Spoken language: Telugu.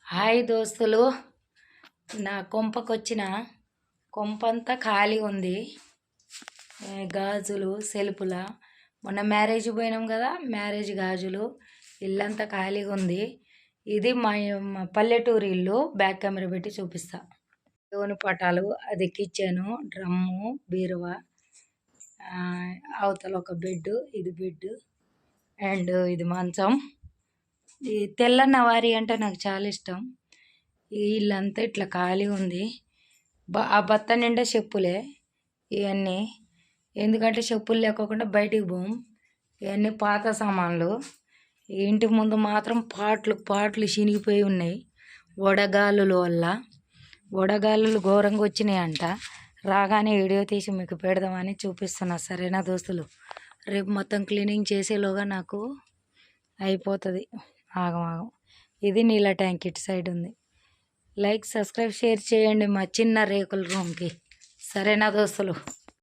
హాయ్ దోస్తులు, నా కొంపకొచ్చిన కొంపంతా ఖాళీ ఉంది. గాజులు సెల్పుల మొన్న మ్యారేజ్ పోయినాం కదా, మ్యారేజ్ గాజులు ఇల్లంతా ఖాళీగా ఉంది. ఇది మా పల్లెటూరు ఇల్లు. బ్యాక్ కెమెరా పెట్టి చూపిస్తా. దేవుని పటాలు, అది కిచెను, డ్రమ్ము, బీరువా, అవతల ఒక బెడ్, ఇది బెడ్ అండ్ ఇది మంచం. ఈ తెల్ల నవారి అంటే నాకు చాలా ఇష్టం. ఈ ఇల్లంతా ఇట్లా ఖాళీ ఉంది. ఆ బత్త నిండా చెప్పులే ఇవన్నీ. ఎందుకంటే చెప్పులు లేకోకుండా బయటికి పోం. ఇవన్నీ పాత సామాన్లు. ఈ ఇంటి ముందు మాత్రం పాట్లు చినిగిపోయి ఉన్నాయి వడగాలుల వల్ల. వడగాలులు ఘోరంగా వచ్చినాయి అంట. రాగానే వీడియో తీసి మీకు పెడదామని చూపిస్తున్నా. సరేనా దోస్తులు? రేపు మొత్తం క్లీనింగ్ చేసేలోగా నాకు అయిపోతుంది. ఆగమాగం. ఇది నీళ్ళ ట్యాంక్ ఇటు సైడ్ ఉంది. లైక్, సబ్స్క్రైబ్, షేర్ చేయండి మా చిన్న రేకుల రూమ్కి. సరేనా దోస్తులు?